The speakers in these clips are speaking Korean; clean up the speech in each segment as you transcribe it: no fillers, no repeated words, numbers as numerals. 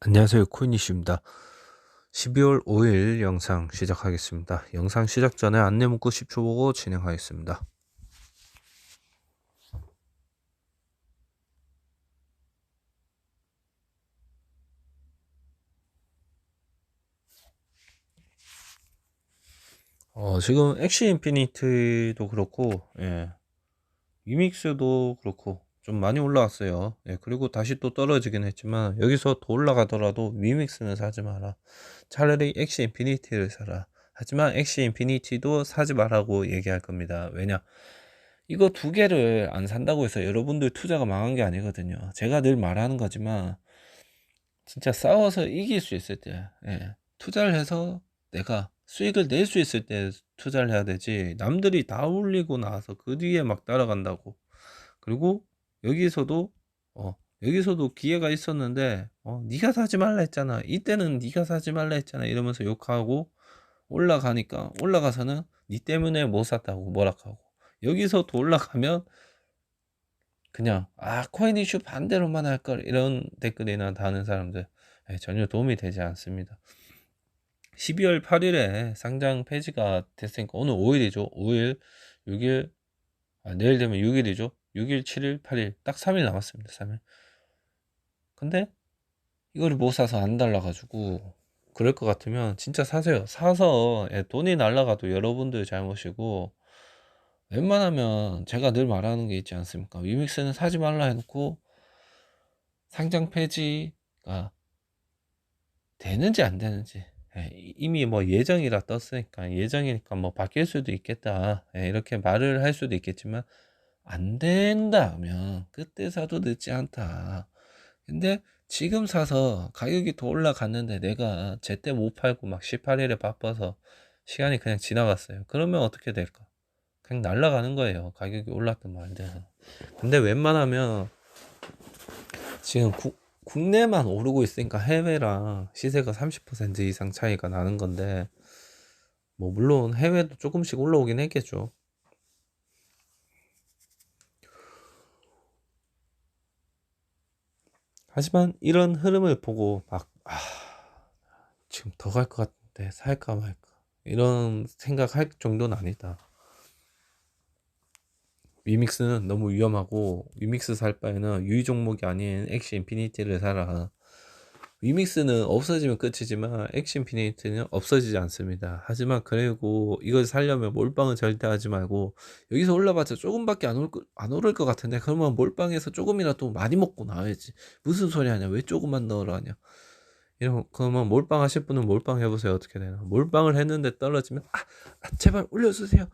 안녕하세요, 코인이슈입니다. 12월 5일 영상 시작하겠습니다. 영상 시작 전에 안내 문구 10초 보고 진행하겠습니다. 지금 엑시 인피니트도 그렇고, 위믹스도 그렇고 좀 많이 올라왔어요. 그리고 다시 또 떨어지긴 했지만 여기서 더 올라가더라도 위믹스는 사지 마라. 차라리 엑시 인피니티를 사라. 하지만 엑시 인피니티도 사지 말라고 얘기할 겁니다. 왜냐? 이거 두 개를 안 산다고 해서 여러분들 투자가 망한 게 아니거든요. 제가 늘 말하는 거지만 진짜 싸워서 이길 수 있을 때, 투자를 해서 내가 수익을 낼 수 있을 때 투자를 해야 되지, 남들이 다 올리고 나서 그 뒤에 막 따라간다고. 그리고 여기서도 여기서도 기회가 있었는데 네가 사지 말라 했잖아, 이때는 네가 사지 말라 했잖아 이러면서 욕하고, 올라가니까 올라가서는 니 때문에 못 샀다고 뭐락하고, 여기서 또 올라가면 그냥 코인 이슈 반대로만 할 걸, 이런 댓글이나 다는 사람들 전혀 도움이 되지 않습니다. 12월 8일에 상장 폐지가 됐으니까 오늘 5일이죠. 5일, 6일, 내일 되면 6일이죠. 6일, 7일, 8일 딱 3일 남았습니다. 3일. 근데 이거를 못 사서 안 달라가지고, 그럴 것 같으면 진짜 사세요. 사서 돈이 날라가도 여러분들 잘못이고, 웬만하면 제가 늘 말하는 게 있지 않습니까? 위믹스는 사지 말라 해놓고 상장 폐지가 되는지 안 되는지, 이미 뭐 예정이라 떴으니까, 예정이니까 뭐 바뀔 수도 있겠다, 이렇게 말을 할 수도 있겠지만, 안 된다면 그때 사도 늦지 않다. 근데 지금 사서 가격이 더 올라갔는데 내가 제때 못 팔고 막 18일에 바빠서 시간이 그냥 지나갔어요. 그러면 어떻게 될까? 그냥 날아가는 거예요, 가격이 올랐든 말든. 근데 웬만하면 지금 국내만 오르고 있으니까 해외랑 시세가 30% 이상 차이가 나는 건데, 뭐 물론 해외도 조금씩 올라오긴 했겠죠. 하지만 이런 흐름을 보고 막 지금 더 갈 것 같은데 살까 말까 이런 생각할 정도는 아니다. 위믹스는 너무 위험하고, 위믹스 살 바에는 유의 종목이 아닌 엑시 인피니티를 사라. 위믹스는 없어지면 끝이지만 엑시 인피니티는 없어지지 않습니다. 하지만 그리고 이걸 살려면 몰빵은 절대 하지 말고, 여기서 올라봤자 조금밖에 안 오를 것 같은데 그러면 몰빵해서 조금이라도 많이 먹고 나와야지. 무슨 소리 하냐, 왜 조금만 넣으라 하냐. 그러면 몰빵 하실 분은 몰빵 해보세요. 어떻게 되나. 몰빵을 했는데 떨어지면 제발 올려주세요,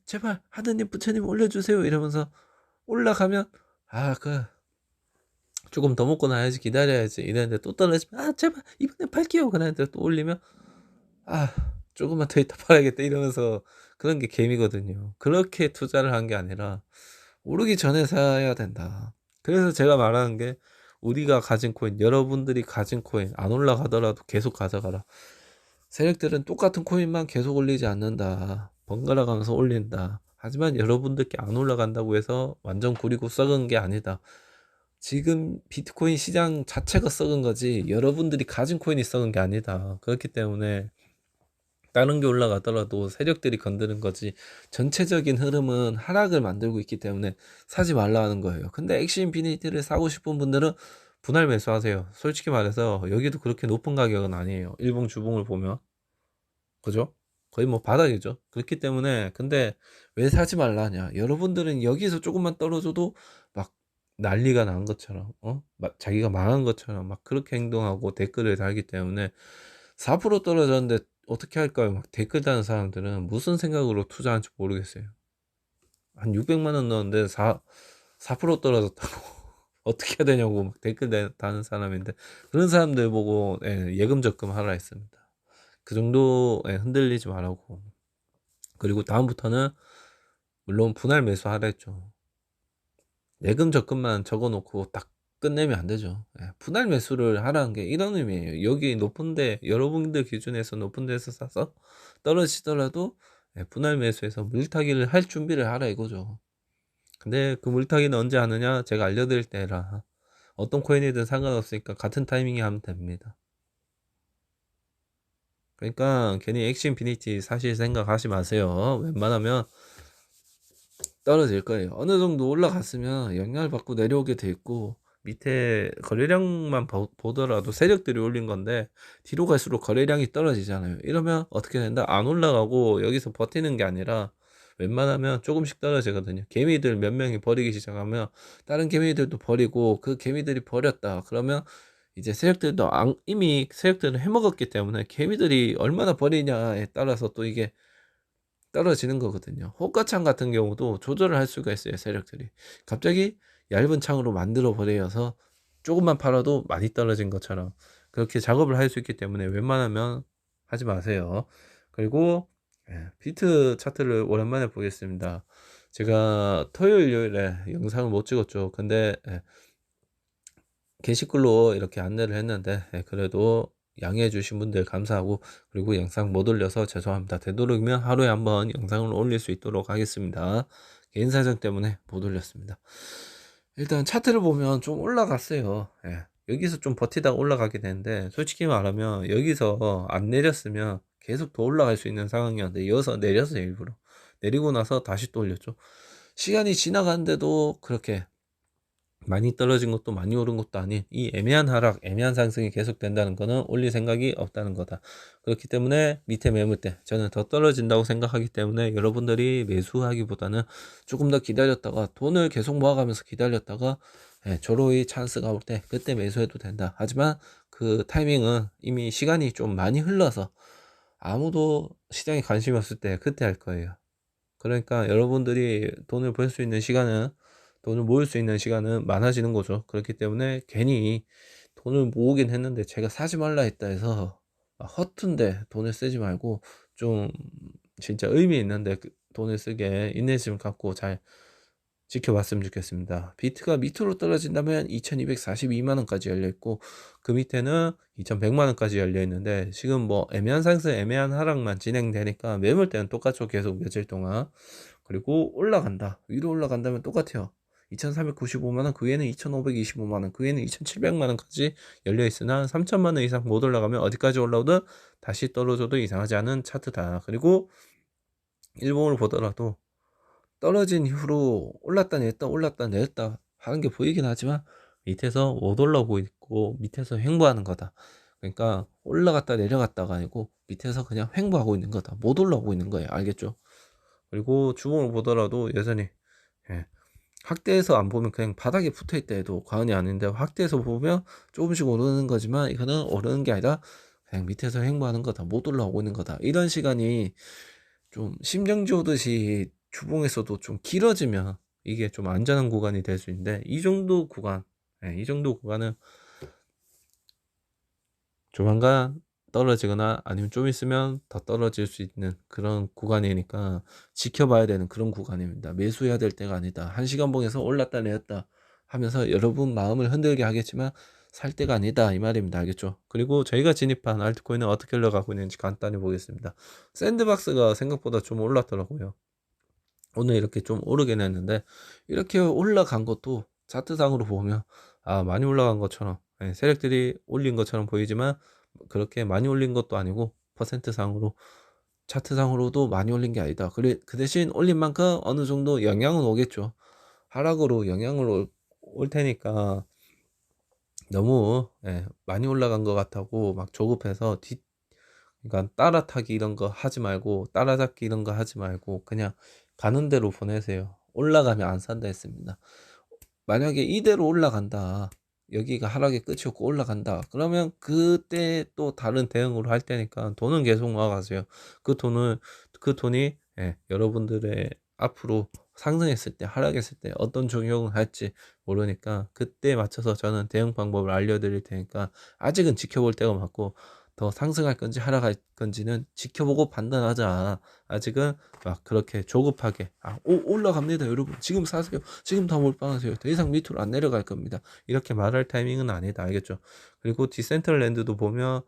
제발 하느님 부처님 올려주세요 이러면서 올라가면, 그 조금 더 먹고 나야지, 기다려야지 이랬는데 또 떨어지면 제발 이번에 팔게요 그랬는데 또 올리면 조금만 더 있다 팔아야겠다 이러면서, 그런 게 개미거든요. 그렇게 투자를 한 게 아니라 오르기 전에 사야 된다. 그래서 제가 말하는 게, 우리가 가진 코인, 여러분들이 가진 코인 안 올라가더라도 계속 가져가라. 세력들은 똑같은 코인만 계속 올리지 않는다. 번갈아 가면서 올린다. 하지만 여러분들께 안 올라간다고 해서 완전 구리고 썩은 게 아니다. 지금 비트코인 시장 자체가 썩은 거지 여러분들이 가진 코인이 썩은 게 아니다. 그렇기 때문에 다른 게 올라가더라도 세력들이 건드는 거지, 전체적인 흐름은 하락을 만들고 있기 때문에 사지 말라 하는 거예요. 근데 엑시 인피니티를 사고 싶은 분들은 분할 매수하세요. 솔직히 말해서 여기도 그렇게 높은 가격은 아니에요. 일봉 주봉을 보면, 그죠? 거의 뭐 바닥이죠. 그렇기 때문에, 근데 왜 사지 말라 하냐, 여러분들은 여기서 조금만 떨어져도 막 난리가 난 것처럼, 자기가 망한 것처럼 막 그렇게 행동하고 댓글을 달기 때문에, 4% 떨어졌는데 어떻게 할까요? 막 댓글 다는 사람들은 무슨 생각으로 투자한지 모르겠어요. 한 600만 원 넣었는데 4% 떨어졌다고 어떻게 해야 되냐고 막 댓글 다는 사람인데, 그런 사람들 보고 예금 적금 하라 했습니다. 그 정도 흔들리지 말라고. 그리고 다음부터는 물론 분할 매수 하라 했죠. 예금 적금만 적어놓고 딱 끝내면 안 되죠. 분할 매수를 하라는 게 이런 의미예요. 여기 높은데, 여러분들 기준에서 높은 데서 사서 떨어지더라도 분할 매수해서 물타기를 할 준비를 하라 이거죠. 근데 그 물타기는 언제 하느냐, 제가 알려드릴 때라. 어떤 코인이든 상관없으니까 같은 타이밍에 하면 됩니다. 그러니까 괜히 엑시 인피니티 사실 생각하지 마세요. 웬만하면 떨어질 거예요. 어느 정도 올라갔으면 영향을 받고 내려오게 돼 있고, 밑에 거래량만 보더라도 세력들이 올린 건데 뒤로 갈수록 거래량이 떨어지잖아요. 이러면 어떻게 된다? 안 올라가고 여기서 버티는 게 아니라 웬만하면 조금씩 떨어지거든요. 개미들 몇 명이 버리기 시작하면 다른 개미들도 버리고, 그 개미들이 버렸다 그러면 이제 세력들도 이미 세력들은 해먹었기 때문에 개미들이 얼마나 버리냐에 따라서 또 이게 떨어지는 거거든요. 호가창 같은 경우도 조절을 할 수가 있어요. 세력들이 갑자기 얇은 창으로 만들어 버려서 조금만 팔아도 많이 떨어진 것처럼 그렇게 작업을 할 수 있기 때문에 웬만하면 하지 마세요. 그리고 비트 차트를 오랜만에 보겠습니다. 제가 토요일 요일에 영상을 못 찍었죠. 근데 게시글로 이렇게 안내를 했는데 그래도 양해해 주신 분들 감사하고, 그리고 영상 못 올려서 죄송합니다. 되도록이면 하루에 한번 영상을 올릴 수 있도록 하겠습니다. 개인 사정 때문에 못 올렸습니다. 일단 차트를 보면 좀 올라갔어요. 여기서 좀 버티다가 올라가게 되는데, 솔직히 말하면 여기서 안 내렸으면 계속 더 올라갈 수 있는 상황이었는데 여기서 내렸어요. 일부러 내리고 나서 다시 또 올렸죠. 시간이 지나가는데도 그렇게 많이 떨어진 것도 많이 오른 것도 아닌 이 애매한 하락, 애매한 상승이 계속된다는 거는 올릴 생각이 없다는 거다. 그렇기 때문에 밑에 매물대, 저는 더 떨어진다고 생각하기 때문에 여러분들이 매수하기보다는 조금 더 기다렸다가 돈을 계속 모아가면서 기다렸다가 조로의 찬스가 올 때 그때 매수해도 된다. 하지만 그 타이밍은 이미 시간이 좀 많이 흘러서 아무도 시장에 관심이 없을 때 그때 할 거예요. 그러니까 여러분들이 돈을 벌 수 있는 시간은, 돈을 모을 수 있는 시간은 많아지는 거죠. 그렇기 때문에 괜히 돈을 모으긴 했는데 제가 사지 말라 했다 해서 허튼데 돈을 쓰지 말고 좀 진짜 의미 있는데 돈을 쓰게 인내심 갖고 잘 지켜봤으면 좋겠습니다. 비트가 밑으로 떨어진다면 2242만원까지 열려있고, 그 밑에는 2100만원까지 열려있는데, 지금 뭐 애매한 상승 애매한 하락만 진행되니까 매물대는 똑같죠. 계속 며칠 동안. 그리고 올라간다, 위로 올라간다면 똑같아요. 2395만원, 그 위에는 2525만원, 그 위에는 2700만원까지 열려있으나 3000만원 이상 못 올라가면 어디까지 올라오든 다시 떨어져도 이상하지 않은 차트다. 그리고 일봉을 보더라도 떨어진 이후로 올랐다 내렸다 올랐다 내렸다 하는 게 보이긴 하지만 밑에서 못 올라오고 있고 밑에서 횡보하는 거다. 그러니까 올라갔다 내려갔다가 아니고 밑에서 그냥 횡보하고 있는 거다. 못 올라오고 있는 거예요. 알겠죠? 그리고 주봉을 보더라도 여전히 확대해서 안 보면 그냥 바닥에 붙어 있다 해도 과언이 아닌데, 확대해서 보면 조금씩 오르는 거지만 이거는 오르는 게 아니라 그냥 밑에서 횡보하는 거다. 못 올라오고 있는 거다. 이런 시간이 좀 심정지 오듯이 주봉에서도 좀 길어지면 이게 좀 안전한 구간이 될 수 있는데, 이 정도 구간, 이 정도 구간은 조만간 떨어지거나 아니면 좀 있으면 더 떨어질 수 있는 그런 구간이니까 지켜봐야 되는 그런 구간입니다. 매수해야 될 때가 아니다. 한 시간봉에서 올랐다 내렸다 하면서 여러분 마음을 흔들게 하겠지만 살 때가 아니다, 이 말입니다. 알겠죠? 그리고 저희가 진입한 알트코인은 어떻게 흘러가고 있는지 간단히 보겠습니다. 샌드박스가 생각보다 좀 올랐더라고요. 오늘 이렇게 좀 오르긴 했는데, 이렇게 올라간 것도 차트상으로 보면 많이 올라간 것처럼, 세력들이 올린 것처럼 보이지만 그렇게 많이 올린 것도 아니고 퍼센트상으로, 차트상으로도 많이 올린 게 아니다. 그 대신 올린 만큼 어느 정도 영향은 오겠죠. 하락으로 영향을 올 테니까 너무 많이 올라간 것 같다고 막 조급해서 그러니까 따라타기 이런 거 하지 말고, 따라잡기 이런 거 하지 말고 그냥 가는 대로 보내세요. 올라가면 안 산다 했습니다. 만약에 이대로 올라간다, 여기가 하락의 끝이었고 올라간다 그러면 그때 또 다른 대응으로 할 테니까 돈은 계속 모아가세요. 그 돈이 여러분들의 앞으로 상승했을 때 하락했을 때 어떤 적용을 할지 모르니까 그때 맞춰서 저는 대응 방법을 알려드릴 테니까 아직은 지켜볼 때가 맞고, 더 상승할 건지 하락할 건지는 지켜보고 판단하자. 아직은 막 그렇게 조급하게 올라갑니다 여러분 지금 사세요, 지금 다 몰빵하세요, 더 이상 밑으로 안 내려갈 겁니다, 이렇게 말할 타이밍은 아니다. 알겠죠? 그리고 디센트럴랜드도 보면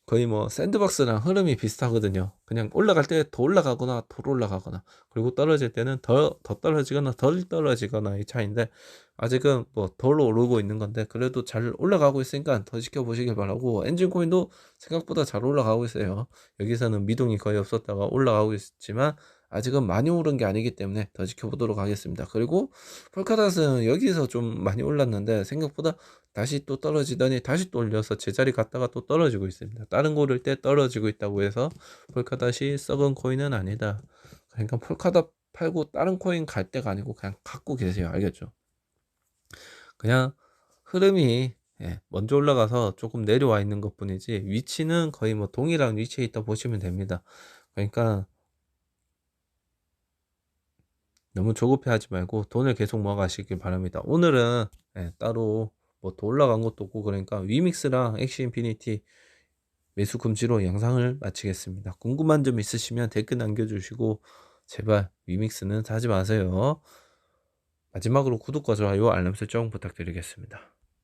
거의 뭐 샌드박스랑 흐름이 비슷하거든요. 그냥 올라갈 때 더 올라가거나 덜 올라가거나, 그리고 떨어질 때는 더 떨어지거나 덜 떨어지거나 이 차이인데, 아직은 뭐 덜 오르고 있는 건데 그래도 잘 올라가고 있으니까 더 지켜보시길 바라고, 엔진 코인도 생각보다 잘 올라가고 있어요. 여기서는 미동이 거의 없었다가 올라가고 있지만 아직은 많이 오른 게 아니기 때문에 더 지켜보도록 하겠습니다. 그리고 폴카닷은 여기서 좀 많이 올랐는데 생각보다 다시 또 떨어지더니 다시 또 올려서 제자리 갔다가 또 떨어지고 있습니다. 다른 고를 때 떨어지고 있다고 해서 폴카닷이 썩은 코인은 아니다. 그러니까 폴카닷 팔고 다른 코인 갈 때가 아니고 그냥 갖고 계세요. 알겠죠? 그냥 흐름이 먼저 올라가서 조금 내려와 있는 것 뿐이지 위치는 거의 뭐 동일한 위치에 있다 보시면 됩니다. 그러니까 너무 조급해 하지 말고 돈을 계속 모아 가시길 바랍니다. 오늘은 따로 뭐 더 올라간 것도 없고, 그러니까 위믹스랑 엑시 인피니티 매수 금지로 영상을 마치겠습니다. 궁금한 점 있으시면 댓글 남겨주시고 제발 위믹스는 사지 마세요. 마지막으로 구독과 좋아요, 알람 설정 부탁드리겠습니다.